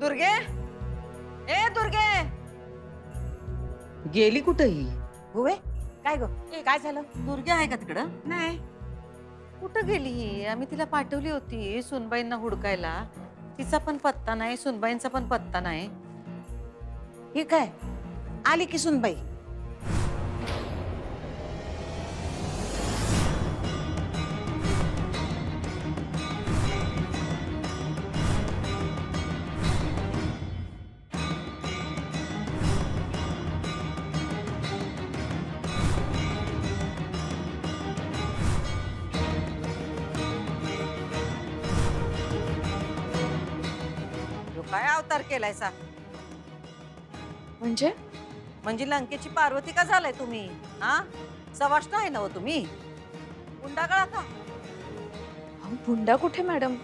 दुर्गे, ए दुर्गे, गेली कुठं ही? होय काय ग? काय झालं? दुर्गे आहे का तिकडं? नाही, कुठं गेली ही? आम्ही तिला पाठवली होती सुनबाईंना हुडकायला. तिचा पण पत्ता नाही, सुनबाईंचा पण पत्ता नाही. ही काय आली की सुनबाई? ह्यो काय अवतार केलायसा? म्हणजे म्हणजे लंकेची पार्वती का झालाय तुम्ही? हा, सवाष्ण आहे ना हो तुम्ही? गुंडागळा का? अहो, हुंडा कुठे मॅडम?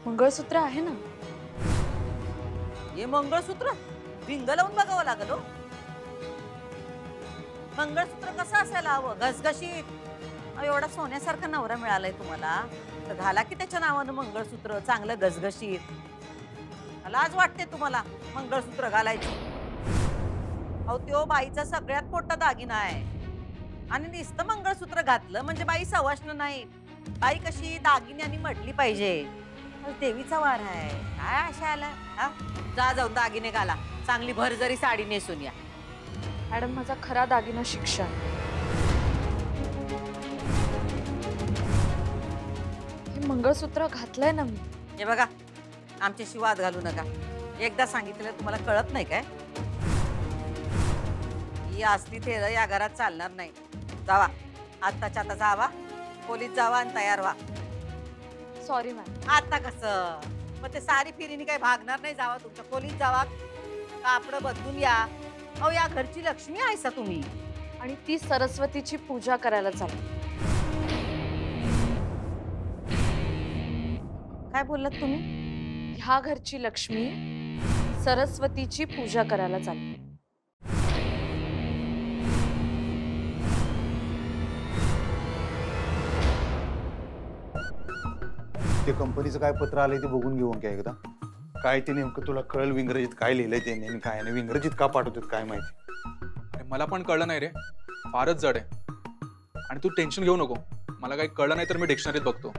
मंगळसूत्र आहे ना. हे मंगळसूत्र रिंग लावून बघावं लागल हो. मंगळसूत्र कसं असायला हवं? घसघशीत. अहो, एवढा सोन्यासारखा नवरा मिळालाय तुम्हाला, तर घाला की त्याच्या नावानं मंगळसूत्र चांगलं घसघशीत. लाज वाटते तुम्हाला मंगळसूत्र घालायची? अहो, त्यो बाईचा सगळ्यात मोठा दागिना आहे. आणि नुसतं मंगळसूत्र घातलं म्हणजे बाई सवाष्ण नाही. बाई कशी दागिन्यानी मडली पाहिजे. देवीचा वार आहे काय अशाला? हा, जा जाऊन दागिने घाला, चांगली भरजरी साडी नेसून या. मॅडम माझा खरा दागिना शिक्षण. हे मंगळसूत्र घातलंय ना मी. हे बघा, आमच्याशी वाद घालू नका. एकदा सांगितलं तुम्हाला कळत नाही काय? ही असली थेर या घरात चालणार नाही. जावा, आत्ताच्या आता जावा, पोलीस जावा आणि तयार व्हा. Sorry ma'am. आता कसं? मग ते सारी फिरीने काही भागणार नाही. जावा तुमच्या खोलीत जावा, कापड बदलून या. अहो, या घरची लक्ष्मी आहेसा तुम्ही. आणि ती सरस्वतीची पूजा करायला चालली. काय बोललात तुम्ही? ह्या घरची लक्ष्मी सरस्वतीची पूजा करायला चालली. ते कंपनीचं काय पत्र आलंय ते बघून घेऊन काय एकदा. काय ते नेमकं तुला कळल विंग्रजीत काय लिहिलंय ते नेहमी काय नाही, विंग्रजीत का पाठवतात काय माहिती. मला पण कळलं नाही रे, फारच जड आहे. आणि तू टेन्शन घेऊ नको, मला काही कळलं नाही तर मी डिक्शनरीत बघतो.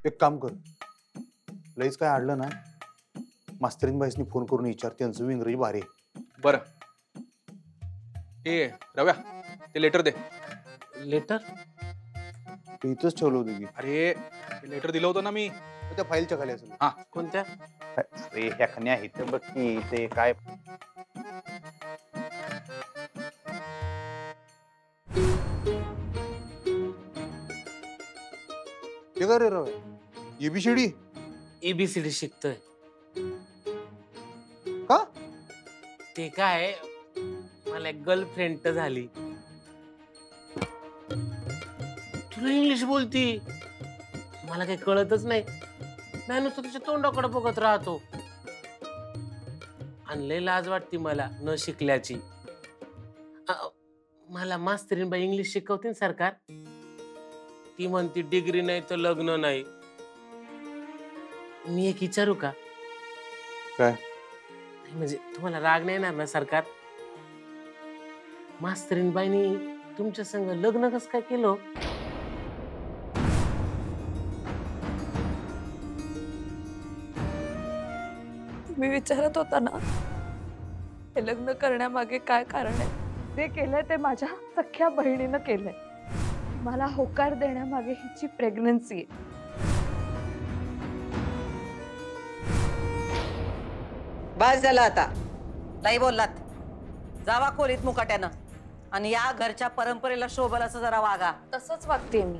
एक काम कर, लईच काय अडलं ना मास्तरीन बाईसनी फोन करून विचार, त्यांचं इंग्रजी भारी आहे. बरं, ए रव्या, ते लेटर दे. लेटर? ते इथंच ठेवलं होतं की. अरे ते लेटर दिलं होतं ना मी, त्या फाईलच्या खाली असेल. हा, कोणत्या? अरे ह्या खन्या आहेत बघ की, ते काय ते काय रे राव? एबीसीडी? एबीसीडी शिकतोय. का? ते काय, मला एक गर्लफ्रेंड झाली. तुला इंग्लिश बोलती, मला काही कळतच नाही. नाही, नुसतं तुझ्या तोंडाकडे बघत राहतो. आणि लय लाज वाटती मला न शिकल्याची. मला मास्तरीनबाई इंग्लिश शिकवते सरकार. ती म्हणती डिग्री नाही तर लग्न नाही. मी एक विचारू का? काय? म्हणजे तुम्हाला राग नाही येणार ना सरकार? मास्तरीनबाईनी तुमच्या संग लग्न कसं काय केलं? मी विचारत होता ना, हे लग्न करण्यामागे काय कारण आहे. जे केलंय ते माझ्या सख्या बहिणीनं केलंय. मला होकार देण्यामागे हिची प्रेग्नन्सी आहे. बस झालं आता, नाही बोललात. जावा खोलीत मुकाट्यानं आणि या घरच्या परंपरेला शोभल असं जरा वागा. तसंच वागते मी.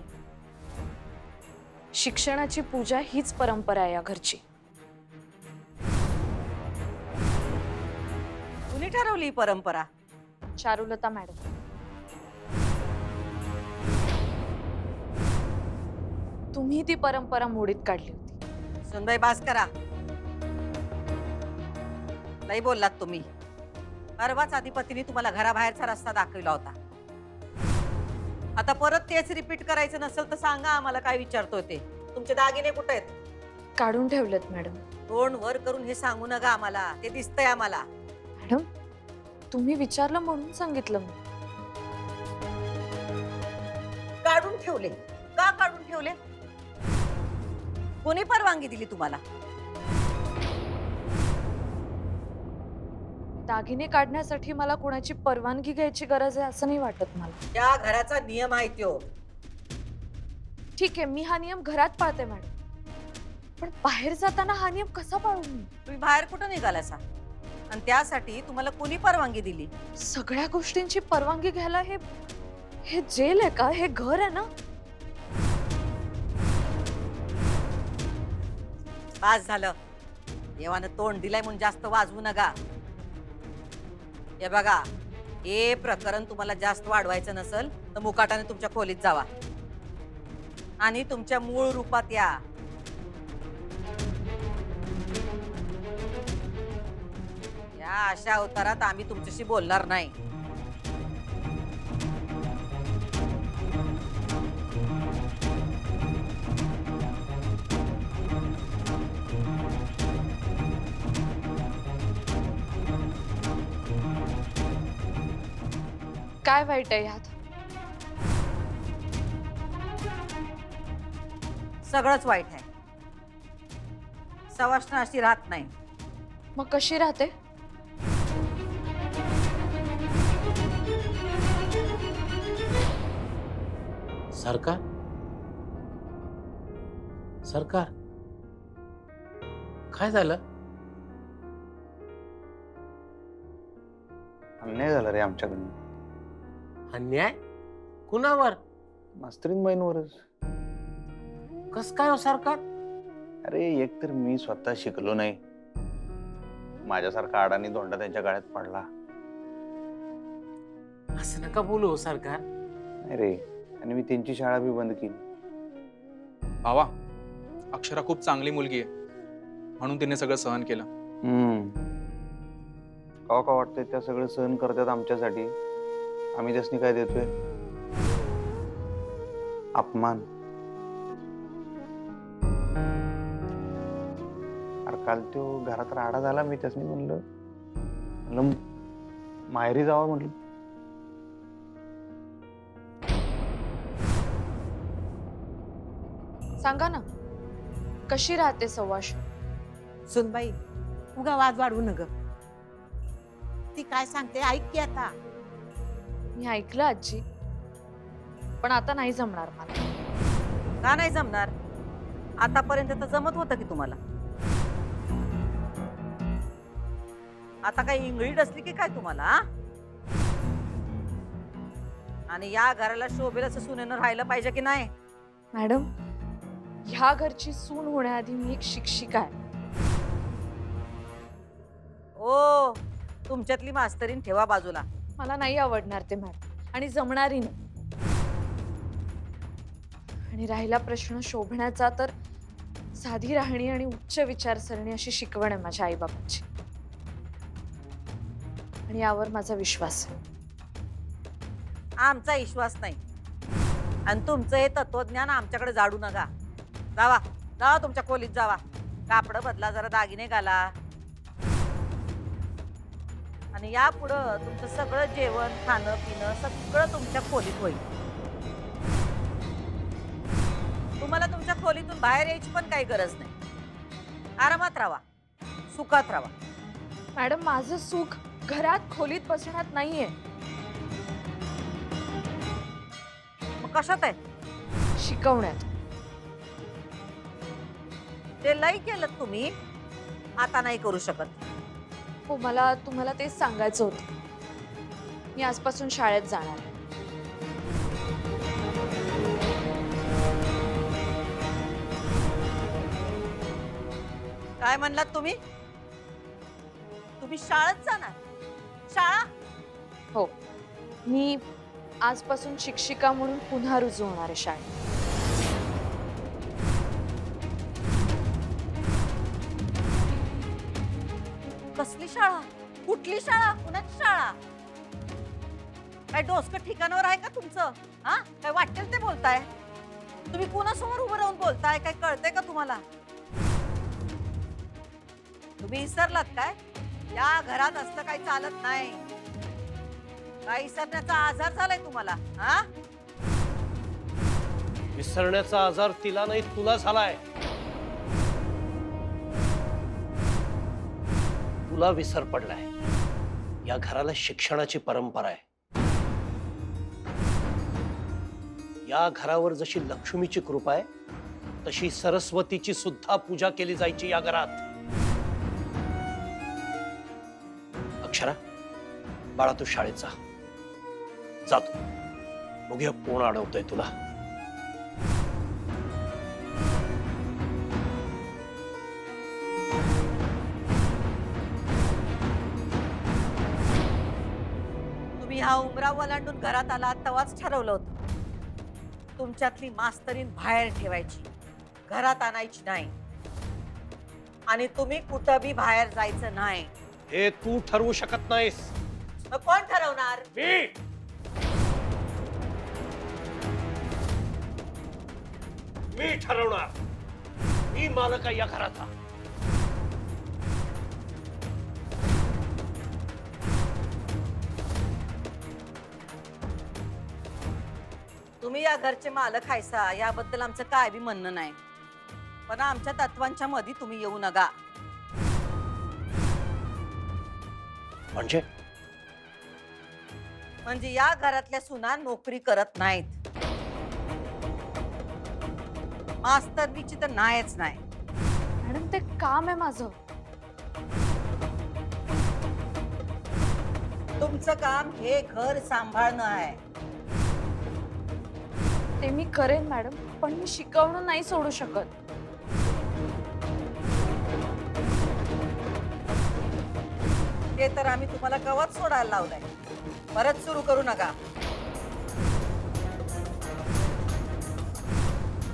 शिक्षणाची पूजा हीच परंपरा आहे या घरची. कुणी ठरवली ही परंपरा? चारुलता मॅडम. तुम्ही ती परंपरा मोडीत काढली होती. सुनबाई बास करा. नाही बोललात तुम्ही. परवाच अधिपतीने तुम्हाला घराबाहेरचा रस्ता दाखविला होता. आता परत तेच रिपीट करायचं नसेल तर सांगा आम्हाला, काय विचारतोय ते. तुमचे दागिने कुठे आहेत? काढून ठेवलेत मॅडम. तोंड वर करून हे सांगू नका आम्हाला, ते दिसतंय आम्हाला. मॅडम तुम्ही विचारलं म्हणून सांगितलं मी. काढून ठेवले का? काढून ठेवले? कोणी परवानगी दिली तुम्हाला? दागिने काढण्यासाठी मला कोणाची परवानगी घ्यायची गरज आहे असं नाही वाटत मला. त्या घराचा नियम आहे तो. ठीक आहे, मी हा नियम घरात पाळते मॅडम, पण बाहेर जाताना हा नियम कसा पाळू मी? तुम्ही बाहेर कुठं निघालासा आणि त्यासाठी तुम्हाला कोणी परवानगी दिली? सगळ्या गोष्टींची परवानगी घ्यायला हे जेल आहे का? हे घर आहे ना? पास झालं. देवानं तोंड दिलाय म्हणून जास्त वाजवू नका. हे बघा, हे प्रकरण तुम्हाला जास्त वाढवायचं नसेल तर मुकाटाने तुमच्या खोलीत जावा आणि तुमच्या मूळ रूपात या. या अशा अवतारात आम्ही तुमच्याशी बोलणार नाही. काय वाईट आहे ह्यात? सगळंच वाईट आहे. सवाष्ण अशी राहत नाही. मग कशी राहते? सरकार सरकार काय झालं? अन्याय झाला रे आमच्याकडनं. अन्याय कुणावर? मास्तरीन बहिणीवरच. कस काय हो सरकार? अरे एक तर मी स्वतः शिकलो नाही, माझ्यासारखा अडाणी धोंडा त्यांच्या गळ्यात पडला. असं नका बोलू हो सरकार. नाही रे, आणि मी त्यांची शाळा बी बंद केली. भावा, अक्षरा खूप चांगली मुलगी आहे म्हणून तिने सगळं सहन केलं. का वाटतंय त्या सगळं सहन करतात आमच्यासाठी, आम्ही त्यासनी काय देतोय? अपमान. अरे काल तो घरात राडा झाला, मी त्यासनी म्हणलं माहेरी जावा म्हटलं. सांगा ना, कशी राहते सवाश? सुनबाई, उगा वाद वाढवू नग. ती काय सांगते ऐक की आता. मी ऐकलं आजी, पण आता नाही जमणार मला. का नाही जमणार? आतापर्यंत तर जमत होतं की तुम्हाला. आता काही इंगळी असली की काय तुम्हाला? आ? आणि या घराला शोभेल असं सुनेनं राहिलं पाहिजे की नाही? मॅडम, ह्या घरची सून होण्याआधी मी एक शिक्षिका आहे. ओ, तुमच्यातली मास्तरीन ठेवा बाजूला. मला नाही आवडणार ते मॅडम, आणि जमणारही नाही. आणि राहिला प्रश्न शोभण्याचा, तर साधी राहणी आणि उच्च विचारसरणी अशी शिकवण आहे माझ्या आईबाबांची, आणि यावर माझा विश्वास आहे. आमचा विश्वास नाही, आणि तुमचं हे तत्वज्ञान आमच्याकडे जाडू नका. जावा जावा, तुमच्या खोलीत जावा. कापड बदला, जरा दागिने घाला, आणि यापुढं तुमचं सगळं जेवण खाणं पिणं सगळं तुमच्या खोलीत होईल. तुम्हाला तुमच्या खोलीतून बाहेर यायची पण काही गरज नाही. आरामात राहा, सुखात राहा. मॅडम, माझं सुख घरात खोलीत बसण्यात नाहीये. मग कशात आहे? शिकवण्यात. ते लई केलं तुम्ही, आता नाही करू शकत. हो, मला तुम्हाला तेच सांगायचं होतं. मी आजपासून शाळेत जाणार आहे. काय म्हणलात तुम्ही? तुम्ही शाळेत जाणार? शाळा? हो, मी आजपासून शिक्षिका म्हणून पुन्हा रुजू होणार आहे शाळेत. कसली शाळा? कुठली शाळा? कुणाची शाळा? काय डोसकं ठिकाणावर आहे का तुमचं? हा, काय वाटेल ते बोलताय? तुम्ही कुणासमोर उभं राहून बोलताय? काय कळतंय का तुम्हाला? तुम्ही विसरलात काय? या घरात असलं काही चालत नाही. काय विसरण्याचा आजार झालाय तुम्हाला? हा, विसरण्याचा आजार तिला नाही, तुला झालाय. तुला विसर पडलाय. या घराला शिक्षणाची परंपरा आहे. या घरावर जशी लक्ष्मीची कृपा आहे तशी सरस्वतीची सुद्धा पूजा केली जायची या घरात. अक्षरा, बाळा तू शाळेत जा. जातो, बघूया कोण अडवतोय तुला. तुम्ही हा उमरा ओलांडून घरात आला तेव्हाच ठरवलं होतं तुमच्यातली मास्तरीन बाहेर ठेवायची, घरात आणायची नाही. आणि तुम्ही कुठं बी बाहेर जायचं नाही. हे तू ठरवू शकत नाहीस. मग कोण ठरवणार? मी ठरवणार. मी मालक आहे या घराचा. तुम्ही या घरचे मालक हायसा याबद्दल आमचं काय बी म्हणणं नाही, पण आमच्या तत्वांच्या मध्ये तुम्ही येऊ नका. म्हणजे या घरातल्या सुना नोकरी करत नाहीत, मास्तरनीची तर नाहीच नाही. मॅडम ते काम आहे माझं. तुमचं काम हे घर सांभाळणं आहे. ते मी करेन मॅडम, पण मी शिकवणं नाही सोडू शकत. ते तर आम्ही तुम्हाला कवच सोडायला लावलंय. परत सुरू करू नका.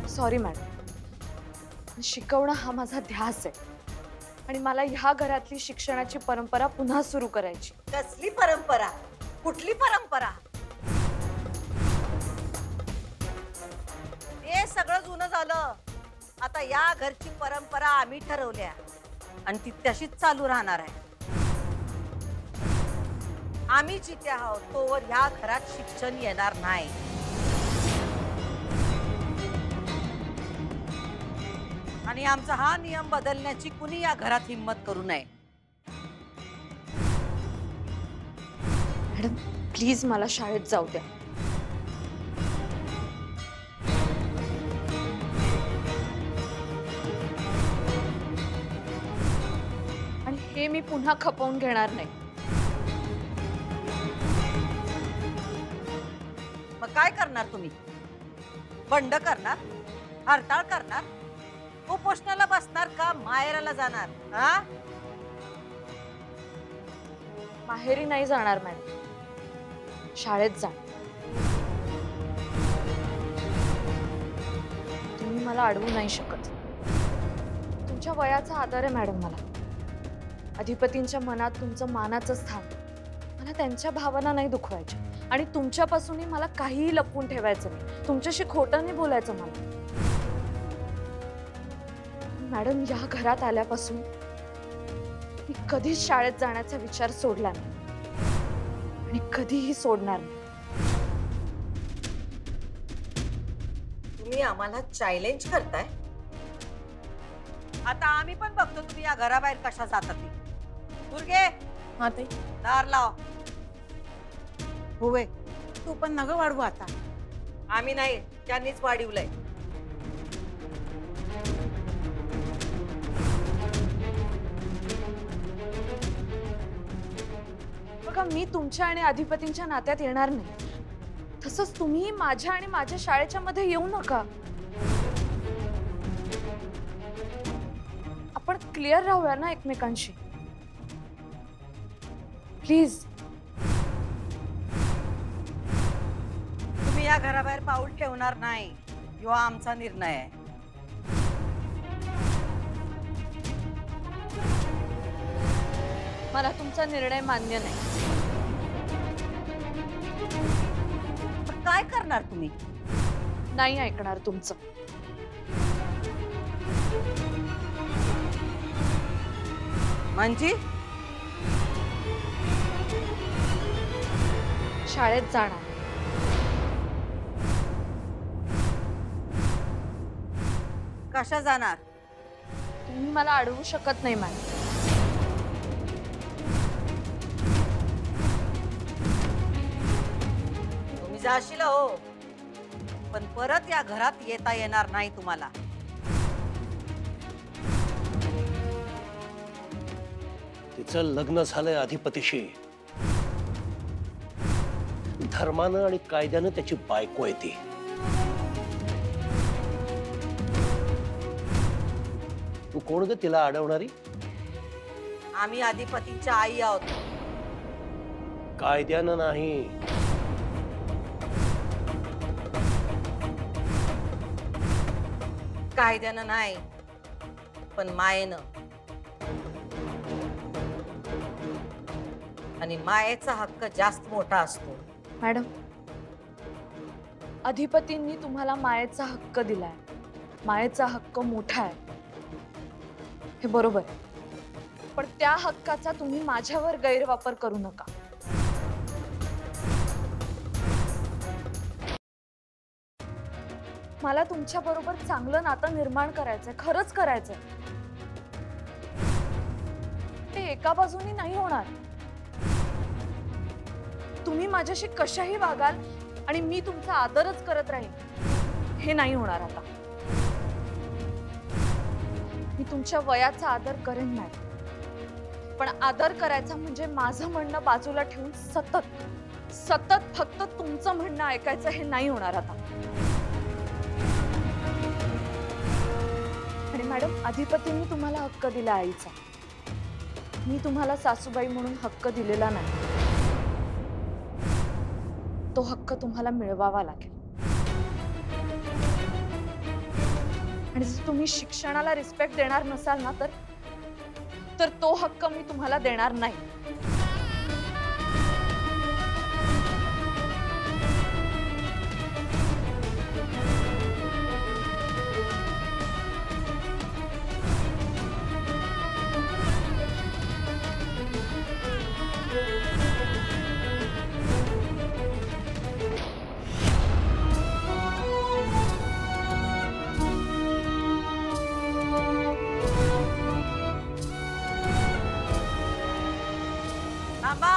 सॉरी मॅडम, शिकवणं हा माझा ध्यास आहे आणि मला ह्या घरातली शिक्षणाची परंपरा पुन्हा सुरू करायची. कसली परंपरा? कुठली परंपरा? हे सगळं जुनं झालं. आता या घरची परंपरा आम्ही ठरवल्या आणि ती तशीच चालू राहणार आहे. आम्ही जिथे आहोत तोवर ह्या घरात शिक्षण येणार नाही. आणि आमचा हा नियम बदलण्याची कुणी या घरात हिम्मत करू नये. मॅडम प्लीज मला शाळेत जाऊ द्या. आणि हे मी पुन्हा खपवून घेणार नाही. मग काय करणार तुम्ही? बंड करणार? हरताळ करणार? उपोषणाला बसणार का माहेराला जाणार? हा, माहेरी नाही जाणार मॅडम, शाळेत जा. तुम्ही मला अडवू नाही शकत. तुमच्या वयाचा आदर आहे मॅडम मला. अधिपतींच्या मनात तुमचं मानाचं स्थान. मला त्यांच्या भावना नाही दुखवायच्या आणि तुमच्यापासूनही मला काहीही लपवून ठेवायचं नाही. तुमच्याशी खोटं नाही बोलायचं मला. मॅडम या घरात आल्यापासून मी कधीच शाळेत जाण्याचा विचार सोडला नाही आणि कधीही सोडणार नाही. तुम्ही आम्हाला चॅलेंज करताय? आता आम्ही पण बघतो तुम्ही या घराबाहेर कशा जातात ती. दुर्गे, हा ताई. दार लाव. होय, तू पण नग वाढवू आता. आम्ही नाही, त्यांनीच वाढवलंय. बघा मी तुमच्या आणि अधिपतींच्या नात्यात येणार नाही. तसंच तुम्ही माझ्या आणि माझ्या शाळेच्या मध्ये येऊ नका. आपण क्लिअर राहूया ना एकमेकांशी, प्लीज. तुम्ही या घराबाहेर पाऊल ठेवणार नाही, ह्यो आमचा निर्णय आहे. मला तुमचा निर्णय मान्य नाही. पण काय करणार तुम्ही? नाही ऐकणार तुमचं. म्हणजे शाळेत जाणार. कशा जाणार? तुम्ही मला अडवू शकत नाही मॅडम. तुम्ही जाशील हो, पण परत या घरात येता येणार नाही तुम्हाला. तिचं लग्न झालंय अधिपतीशी. धर्मानं आणि कायद्यानं त्याची बायको आहे ती. तू कोण ग तिला अडवणारी? आम्ही अधिपतीच्या आई आहोत. कायद्यानं नाही. कायद्यानं नाही, पण मायेनं. आणि मायेचा हक्क जास्त मोठा असतो. मॅडम, अधिपतींनी तुम्हाला मायेचा हक्क दिलाय. मायेचा हक्क मोठा आहे, हे बरोबर आहे. पण त्या हक्काचा तुम्ही माझ्यावर गैरवापर करू नका. मला तुमच्या बरोबर चांगलं नातं निर्माण करायचंय, खरंच करायचंय. ते एका बाजूनी नाही होणार. तुम्ही माझ्याशी कशाही वागाल आणि मी तुमचा आदरच करत राहीन, हे नाही होणार आता. मी तुमच्या वयाचा आदर करेन मॅडम, पण आदर करायचा म्हणजे माझं म्हणणं बाजूला ठेवून सतत सतत फक्त तुमचं म्हणणं ऐकायचं, हे नाही होणार आता. आणि मॅडम, अधिपतींनी तुम्हाला हक्क दिला आईचा. मी तुम्हाला सासूबाई म्हणून हक्क दिलेला नाही. तो हक्क तुम्हाला मिळवावा लागेल. आणि जर तुम्ही शिक्षणाला रिस्पेक्ट देणार नसाल ना, तर तो हक्क मी तुम्हाला देणार नाही. थांबा.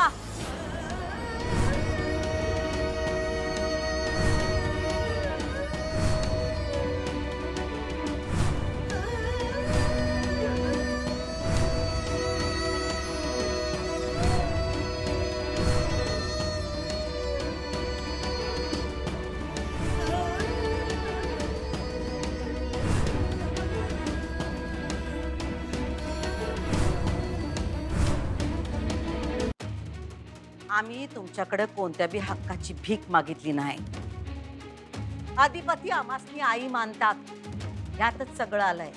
आम्ही तुमच्याकडे कोणत्या बी हक्काची भीक मागितली नाही. अधिपती आम्हासनी आई मानतात, यातच सगळं आलंय.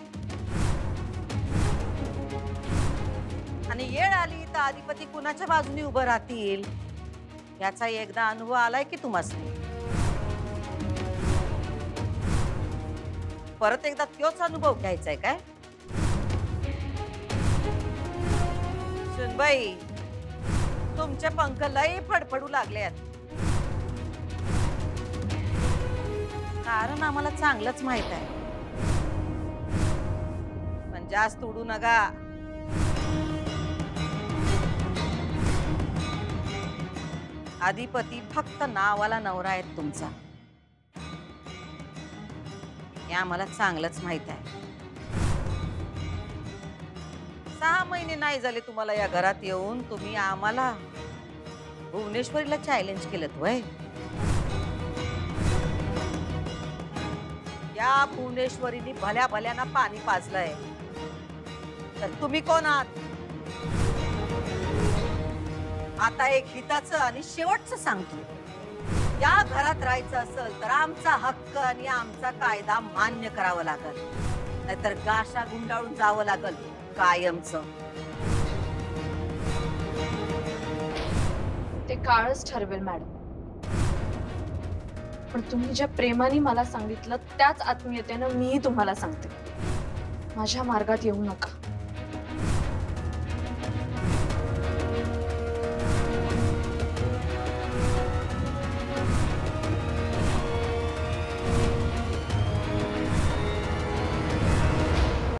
आणि येळ आली तर अधिपती कुणाच्या बाजूने उभं राहतील याचा एकदा अनुभव आलाय की तुम्हासनी. परत एकदा तोच अनुभव घ्यायचाय काय? सुनबाई, तुमचे पंख लय फडफडू लागले आहेत. कारण आम्हाला चांगलंच माहित आहे, पण जास्त उडू नका. अधिपती फक्त नावाला नवरा आहेत तुमचा, हे आम्हाला चांगलंच माहित आहे. 6 महिने नाही झाले तुम्हाला या घरात येऊन, तुम्ही आम्हाला भुवनेश्वरीला चॅलेंज केलं वय. या भुवनेश्वरीने भल्या भल्याना पाणी पाजलंय, तर तुम्ही कोण आहात? आता एक हिताचं आणि शेवटचं सांगतो, या घरात राहायचं असेल तर आमचा हक्क आणि आमचा कायदा मान्य करावा लागल, नाहीतर गाशा गुंडाळून जावं लागल कायमचं. ते काळच ठरवेल मॅडम. पण तुम्ही ज्या प्रेमाने मला सांगितलं त्याच आत्मीयतेनं मीही तुम्हाला सांगते, माझ्या मार्गात येऊ नका.